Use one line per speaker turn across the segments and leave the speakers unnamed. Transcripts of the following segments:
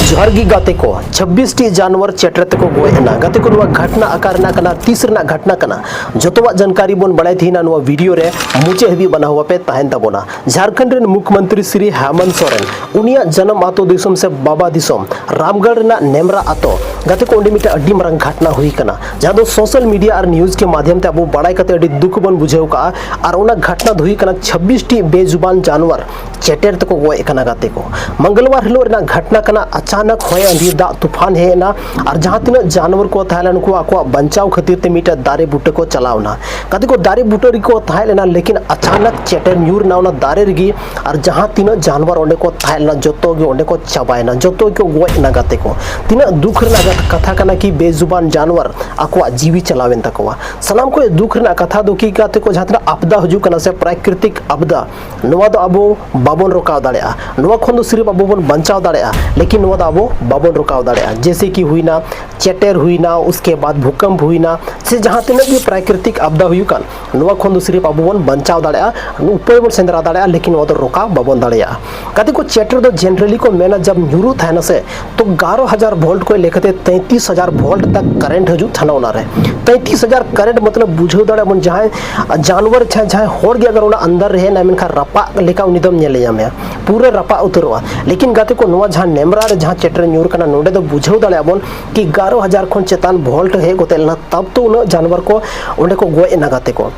जहरगी गाते को 26 टी जानवर चेटरते को गोयना गाते को घटना आकारना कना तीसरना घटना कना जोतवा जानकारी बन बड़ाई थी ना वीडियो रे मुचे हबी बना हुआ पे तहन तबोना झारखंड रे मुख्यमंत्री श्री हेमंत सोरेन उनिया जन्म आतो दिसम से बाबा दिसम रामगढ़ ना नेमरा आतो गाते को ओंडी मिटा अड्डी मरंग घटना हुई कना जहां दो सोशल मीडिया और न्यूज के माध्यम ते अब बड़ाई कते अड्डी दुख बन बुझेव का और ओना घटना हुई कना 26 टी बेजुबान जानवर चेटर तक गोय कना गाते को मंगलवार हिलो रे घटना कना अचानक होय अंधी दा तूफान हेना और जहां तीन जानवर को थायलन को आको बचाव खातिर ते मीटा दारे बूटे को चलावना कदी को दारे बूटे को थायलेना लेकिन अचानक चेटर न्यूर नावना दारे रगी और जहां तीन जानवर ओंडे को थायलना जोतो गे ओंडे को चबायना जोतो को गोय ना गाते को तीन दुख रे कथा कना कि बेजुबान जानवर आको जीवी चलावेन तकवा सलाम को दुख रे कथा दो कि गाते को जहां आपदा हजू कना से प्राकृतिक आपदा नवा दो अबो बाबन रोकाव दाड़ेया नवा खन दो सिर्फ अबो बन बचाव दाड़ेया लेकिन नवा दो अबो बाबन रोकाव दाड़ेया जैसे कि हुई ना चेटर हुई ना उसके बाद भूकंप हुई ना से जहां तीन भी प्राकृतिक आपदा हुई कान नवा खन दो सिर्फ अबो बन बचाव दाड़ेया ऊपर बन सेंद्रा दाड़ेया लेकिन नवा दो रोकाव बाबन दाड़ेया कते को चेटर दो जनरली को मेना जब न्यूरू था ना से तो 11000 वोल्ट को लेकर 33000 वोल्ट तक करंट हजू थाना होना रहे 33000 करंट मतलब बुझो दाड़े बन जहां जानवर जहां होड़ गया अगर उना अंदर रहे ना मेनखा रपा लेका उनिदम नेले जामे पूरे रपा उतरवा लेकिन गाते को नवा जहां नेमरा रे जहां चेटर न्यूर कना नोडे दो बुझो दाड़े बन कि 11000 खन चेतान वोल्ट हे गोतेलना तब तो उन जानवर को ओंडे को गोय ना गाते को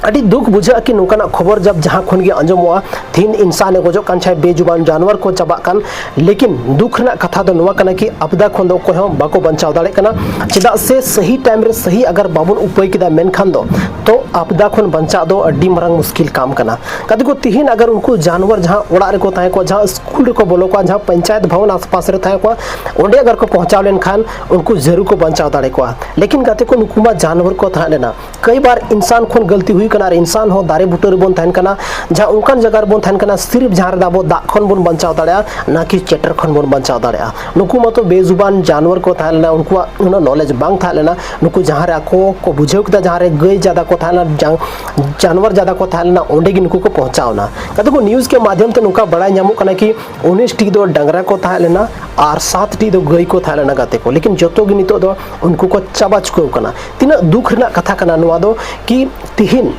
अड़ी दुख बुझा कि नोकाना खबर जब जहां खन गे अंजमवा तीन इंसान गोजो कान छाय बेजुबान जानवर को चबा कान लेकिन दुख ना कथा दो नवा कना कि आपदा खन दो को हम बाको बचाव दाड़े कना चिदा से सही टाइम रे सही अगर बाबुन उपाय किदा मेन खान दो तो आपदा खन बचा दो अड्डी मरंग मुश्किल काम कना कदी को तिहिन अगर उनको जानवर जहां ओड़ा रे को ताए को जहां स्कूल रे को बोलो को जहां पंचायत भवन आसपास रे ताए को ओंडे अगर को पहुंचाव लेन खान उनको जरूर को बचाव दाड़े को लेकिन गाते को नुकुमा जानवर को था लेना कई बार इंसान खन गलती हुई कना इंसान हो दारे बुटर बन थान कना जहां उनकान जगह बन थान कना सिर्फ जहां रे दाबो दा खन बन बचाव दाड़या ना कि चेटर खन बन बचाव दाड़या नुकु मतो बेजुबान जानवर को थालना उनको उनो नॉलेज बांग थालना नुकु जहां रे आको को बुझेव कदा जहां रे गई ज्यादा को थालना जानवर ज्यादा को थालना ओंडे गी नुकु को पहुंचावना कदो को न्यूज़ के माध्यम ते नुका बड़ा न्यामो कना कि 19 टी दो डंगरा को थालना और 7 टी दो गई को थालना गाते को लेकिन जतो गी नितो दो उनको को चाबा चुको कना तीना दुख रे कथा कना नुवा दो कि तिहिन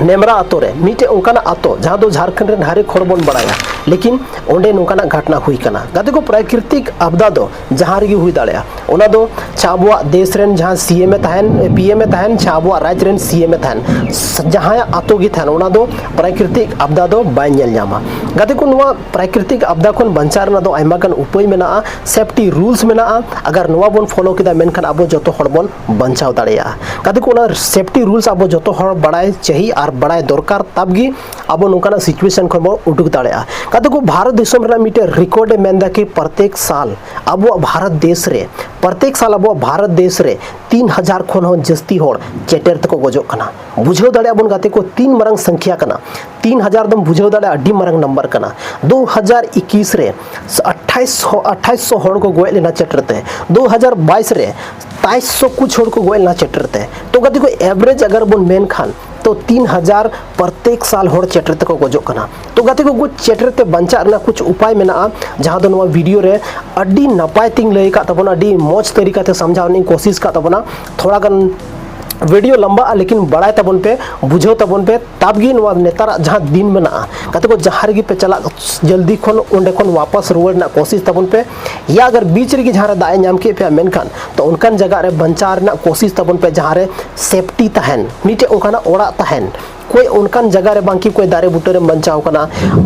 नेमरा आतो रे मीटे उनकाना आतो जहां दो झारखंड रे हारे खड़बन बढ़ाया लेकिन ओंडे नोकाना घटना हुई कना गाते को प्राकृतिक आपदा दो जहां रे हुई दाड़या ओना दो चाबुआ देश रेन जहां सीएम में तहन पीएम में तहन चाबुआ राज्य रेन सीएम में तहन जहां आतो गी तहन ओना दो प्राकृतिक आपदा दो बाय नेल न्यामा गाते को नवा प्राकृतिक आपदा खन बंचार ना दो आयमा गन उपाय मेना सेफ्टी रूल्स मेना अगर नवा बन फॉलो किदा मेनखान अबो जतो हड़बन बंचाव दाड़या गाते को ना सेफ्टी रूल्स अबो जतो हड़ बड़ाय चाहिए और बड़ाय दरकार तब गी अब नोकाना सिचुएशन खन बो उडुक दाड़या कदो को भारत देश में मिटे रिकॉर्ड मेंदा कि प्रत्येक साल अब भारत देश रे प्रत्येक साल अब भारत देश रे 3000 खन हो जस्ती होड़ चेटर तक गजो कना बुझो दाड़या बन गाते को 3 मरंग संख्या कना 3000 दम बुझो दाड़या अड्डी मरंग नंबर कना 2021 रे 2800 होड़ को गोय लेना चेटरते 2022 रे 2300 कुछ होड़ को गोय लेना चेटरते तो गाते को एवरेज अगर बन मेन खान तो 3000 प्रत्येक साल होड़ चेटर तक गजो कना तो गाते को चेटर ते बंचा ना कुछ उपाय मेना जहां दो वीडियो रे अड्डी नपाय तिंग लई का तबना अड्डी मौज तरीका ते समझावनी कोशिश का तबना थोड़ा गन वीडियो लंबा लेकिन बड़ाई तबन पे बुझो तबन पे तबगी नेतार जहां दिन मेना कते को जहां रे पे चला जल्दी खन ओंडे खन वापस रुआड़ ना कोशिश तबन पे या अगर बीच रे जहां दाय नाम के पे मेनखान तो उनकान जगह रे बंचार ना कोशिश तबन पे जहां रे सेफ्टी तहन मीटे ओखाना ओड़ा तहन कोई उनकान जगह रे बांकी कोई दारे बुटे रे बंचाव कना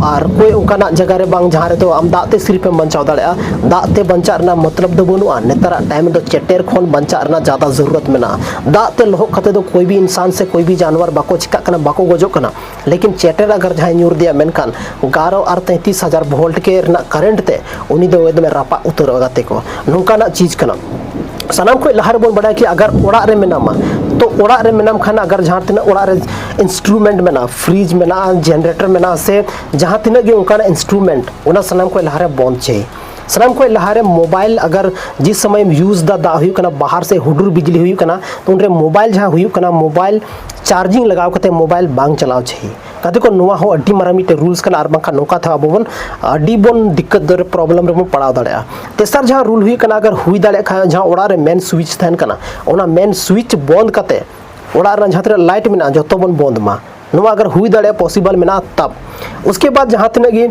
और कोई उनकाना जगह रे बांग जहां रे तो आम दाते सिर्फ बंचाव दाड़या दाते बंचार ना मतलब दो बनुआ नेतारा टाइम दो चेटर खन बंचार ना ज्यादा जरूरत मेना दाते लोह खते दो कोई भी इंसान से कोई भी जानवर बाको चिका कना बाको गजो कना लेकिन चेटर अगर जहां न्यूर दिया मेनखान 11 और 33000 वोल्ट के करंट ते उनी दो एकदम रपा उतर गाते को नोकाना चीज कना सनाम को लहर बन बड़ा कि अगर ओड़ा रे मेनामा तो ओड़ा रे मेनाम खाना अगर जहां तिना ओड़ा रे इंस्ट्रूमेंट मेना फ्रिज मेना जनरेटर मेना से जहां तिना गे उनका इंस्ट्रूमेंट ओना सनाम को लहर बंद चाहिए सनाम को लहारे मोबाइल अगर जिस समय यूज दा हुई कना बाहर से हुडुर बिजली हुई कना तो उनरे मोबाइल जहां हुई कना मोबाइल चार्जिंग लगाव कते मोबाइल बांग चलाव चाहिए कते को नोवा हो अड्डी मारा मिटे रूल्स कना आर बांखा नोका था अब बन अड्डी बन दिक्कत दर प्रॉब्लम रे पड़ाव दाड़े तेसर जहां रूल हुई कना अगर हुई दाड़े खा जहां ओड़ा रे मेन स्विच थान कना ओना मेन स्विच बंद कते ओड़ा रे जहां लाइट में जो बन बंद मा नोवा अगर हुई दाड़े पॉसिबल में तब उसके बाद जहां तिना गी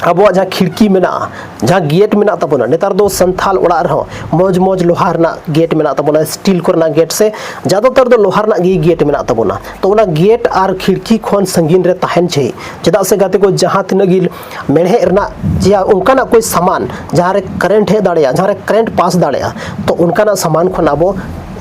अब जहाँ खिड़की में जहाँ गेट में तबना नेतार दो संथाल ओड़ा रहो मौज मौज लोहार ना गेट में तबना स्टील को गेट से ज़्यादातर दो लोहार ना गेट में तबना तो उना गेट और खिड़की खन संगीन रे तहन छे चेदा से गाते को जहाँ तिनगी मेढ़े या उनका कोई सामान जहाँ रे करेंट है दाड़े जहाँ रे करेंट पास दाड़े तो उनका सामान खन अब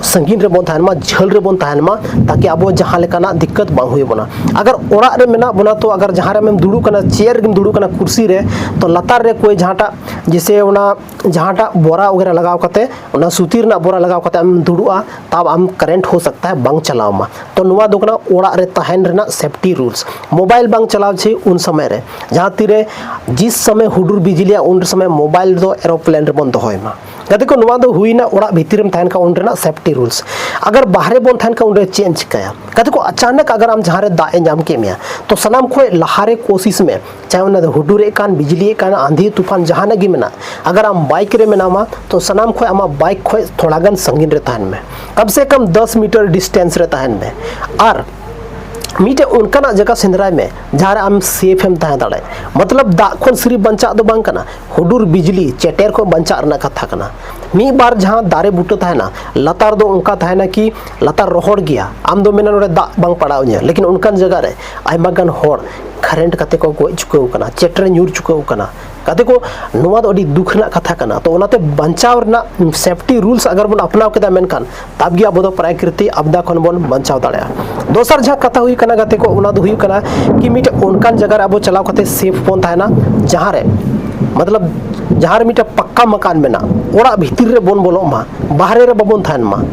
संगीन रे बन तहनमा झल रे बन तहनमा ताकि अब जहाँ लेकाना दिक्कत बांग हुई बना अगर ओड़ा रे मेना बना तो अगर जहाँ रे में दुड़ू कना चेयर रे दुड़ू कना कुर्सी रे तो लतार रे कोई जहाँटा जैसे उना जहाँटा बोरा वगैरह लगाव कते उना सूती ना बोरा लगाव कते हम दुड़ुआ तब हम करेंट हो सकता है बांग चलाव मा तो नुआ दो कना ओड़ा रे तहन रेना सेफ्टी रूल्स मोबाइल बांग चलाव छे उन समय रे जहाँ तीरे जिस समय हुडुर बिजलिया उन समय मोबाइल दो एरोप्लेन रे बन दोहय मा गति को नुआ दो हुई ना ओड़ा भीतर में तहन का उन रेना सेफ्टी रूल्स अगर बाहरे बन तहन का उन चेंज कया गति को अचानक अगर हम जहाँ रे दाए जाम के में तो सनाम खोए लहारे कोशिश में चाहे उन्हें हुडुरे कान बिजली कान आंधी तूफान जहाँ नगी में अगर हम बाइक रे में तो सनाम खोए आमा बाइक खोए थोड़ा गन संगीन रे तहन में कम से कम 10 मीटर डिस्टेंस रे तहन में और मीटे उनका जगह सेंद्राय में जहाँ आम सेफ हम तहन दाड़े मतलब दा खन सिर्फ बंचा दो बांग कना हुडुर बिजली चेटेर को बंचा रना कथा कना मी बार जहाँ दारे बूटो तहना लतार दो उनका तहना कि लतार रोहड़ गया आम दो मेना नोड़े दा बांग पड़ाव लेकिन उनकान जगह रे आयमा गन होड़ करेंट कते को गोज चुकाव कना चेटरे न्यूर चुकाव कना कते को नुआ दो अडी दुख ना कथा कना तो ओनाते बंचाव ना सेफ्टी रूल्स अगर बन अपनाव केदा मेनखान तब गे अब दो प्राकृतिक आपदा खन बन बंचाव दाड़े दोसर जहाँ कथा हुई कना गते को ओना दो हुई कना कि मिटे उनकान जगह अब चलाव कते सेफ बन तहना जहाँ रे मतलब जहाँ रे मिटे पक्का मकान में ना ओड़ा भीतर रे बन बोलो मा बाहरे रे बबन तहन मा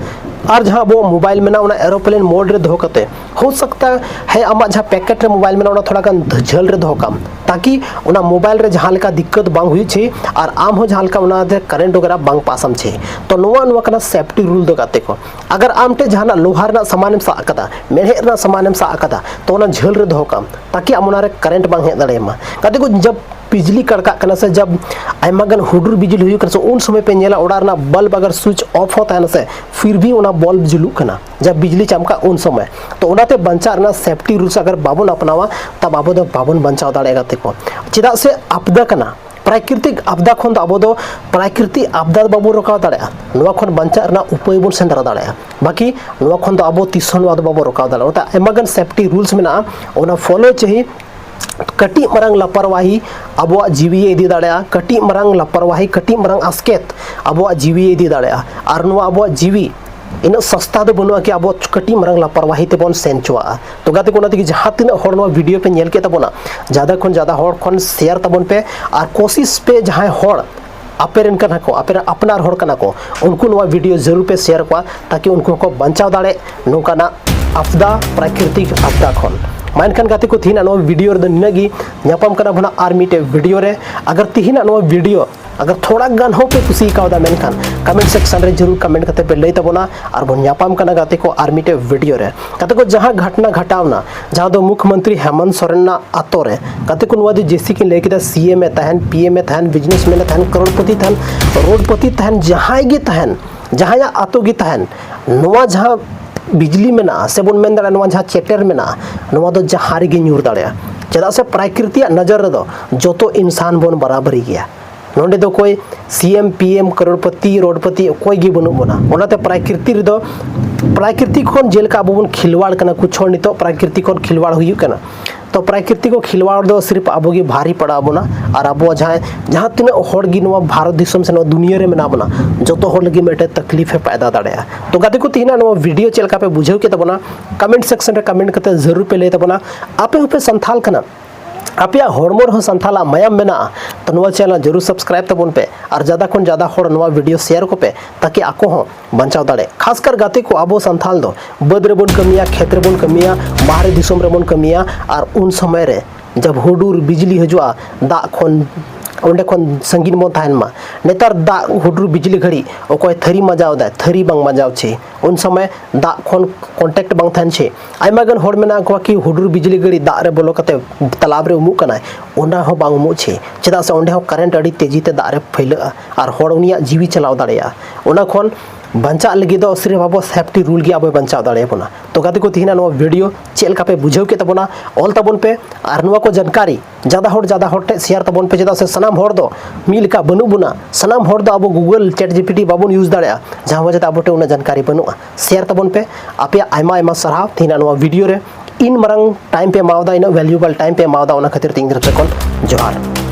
और जहाँ वो मोबाइल में ना उना एरोप्लेन मोड रे दो कते हो सकता है आमा जहाँ पैकेट रे मोबाइल में ना थोड़ा गन झल रे दो कम ताकि उना मोबाइल रे जहाँ लेका दिक्कत बांग हुई छे और आम हो जहाँ लेका उना दे करेंट वगैरह बांग पासम छे तो नुआ नुआ कना सेफ्टी रूल दो गाते को अगर आम टे जहाँ लोहार ना सामान सा आकदा मेढ़े ना सामान सा आकदा तो उना झल रे दो कम ताकि आम उना रे करेंट बांग हे दाड़े मा गाते को जब बिजली कड़का करना से जब आयमागन हुडुर बिजली हुई करना उन समय पे नेला ओड़ा ना बल्ब अगर स्विच ऑफ होता है ना से फिर भी उना बल्ब जुलू करना जब बिजली चमका उन समय तो उनाते बंचा ना सेफ्टी रूल्स अगर बाबन अपनावा तब आबो दो बाबन बंचाव दाड़ेगा तेको चेदा से आपदा कना प्राकृतिक आपदा खन अब दो प्राकृतिक आपदा बाबू रोकाव दाड़ेगा नुआ खन बंचा ना उपाय बन सेंदरा दाड़ेगा बाकी नुआ खन तो अब तीसों नुआ बाबू रोकाव दाड़ेगा आयमागन सेफ्टी रूल्स में ना फॉलो चाहिए कटी मरंग लापरवाही अब जीवी इदी दाड़ा कटी मरंग लापरवाही कटी मरंग आस्केत अब जीवी इदी दाड़ा और नुआ अब जीवी इन सस्ता दो बनुआ कि अब कटी मरंग लापरवाही ते बन सेंचुआ तो गाते कोना कि जहाँ तीन हर नुआ वीडियो पे नेल के तबना ज़्यादा खन ज़्यादा हर खन शेयर तबन पे और कोशिश पे जहाँ हर अपेरन करना को अपनार हर करना को उनको नुआ वीडियो जरूर पे शेयर को ताकि उनको को बंचाव दाड़े नौकाना आपदा प्राकृतिक आपदा खन मानखान गाते को तीन नो वीडियो रे निनागी ᱧᱟᱯᱟᱢ ᱠᱟᱱᱟ ᱵᱚᱱᱟ ᱟᱨ ᱢᱤᱴᱮ वीडियो रे अगर तीन नो वीडियो अगर थोड़ा गान हो पे कुसी कावदा मेनखान कमेंट सेक्शन रे जरूर कमेंट करते पे लई तबोना और बन ᱧᱟᱯᱟᱢ ᱠᱟᱱᱟ गाते को आर मीटे वीडियो रे गाते को जहां घटना घटावना जहां दो मुख्यमंत्री हेमंत सोरेन ना आतो रे गाते को नुआ दी जेसी की लेके सीएम में तहन पीएम में तहन बिजनेसमैन में तहन करोड़पति तहन रोडपति तहन जहां गे तहन जहां आतो गे तहन नुआ जहां बिजली में ना से बन मेन दाड़ा नुआ जहां चेटर में ना नुआ दो जहां रे गे न्यूर दाड़ा चेदा से प्राकृतिक नजर रे दो जोतो इंसान बन बराबरी गया नोंडे दो कोई सीएम पीएम करोड़पति रोडपति कोई गे बनु बना ओनाते प्राकृतिक रे दो प्राकृतिक खन जेलका अब बन खिलवाड़ कना कुछ नितो प्राकृतिक खन खिलवाड़ हुई कना तो प्राकृतिक को खिलवाड़ दो सिर्फ अब गे भारी पड़ा बना और अब जहाँ तीन हर गी नवा भारत दिसम से दुनिया रे मेना बना जो हर लगी मेटे तकलीफ पायदा दाड़ा तो गाते को तीन वीडियो चलका पे बुझे के तबना कमेंट सेक्शन रे कमेंट करते जरूर पे ले तबना आपे हुपे संथाल कना आपया हड़मोर हो संथाला मायाम मेना तो नुआ चैनल जरूर सब्सक्राइब तबन पे और ज़्यादा खन ज़्यादा हड़ नुआ वीडियो शेयर को पे ताकि आको हो बंचाव दाड़े खासकर गाते को आबो संथाल दो बद रे बन कमिया खेत रे बन कमिया बाहर दिसम रे बन कमिया और उन समय रे जब हुडुर बिजली हजुआ दा खन onde kon sangin mon tahan ma netar da hudru bijli घड़ी ओकोय थरी मजाव दा थरी बांग मजाव छे उन समय दा खन कांटेक्ट बांग थान छे आयमा गन होड़ मेना को कि हुडुर बिजली घड़ी दा रे बोलो कते तालाब रे उमु कना ओना हो बांग उमु छे चेदा से ओंडे हो करंट अड़ी तेजी ते दा रे फैला और होड़ उनिया जीवी चलाव दाड़ेया ओना खन बंचा लगी दो सिर्फ अब सेफ्टी रूल की अब बंचा दाड़े बना तो गाते को तीना नो वीडियो चेल का पे बुझाव के तबना ऑल तबन पे और नुआ को जानकारी ज़्यादा होटे शेयर तबन पे चेदा से सनाम होड़ दो मिल का बनू बुना सनाम होड़ दो अब गूगल चैट जीपीटी बाबन यूज दाड़े जहाँ वजह अब उना जानकारी बनूआ शेयर तबन पे आपे आयमा आयमा सराव तीना नो वीडियो रे इन मरंग टाइम पे मावदा इन वैल्यूबल टाइम पे मावदा ओना खातिर तीन जोहार।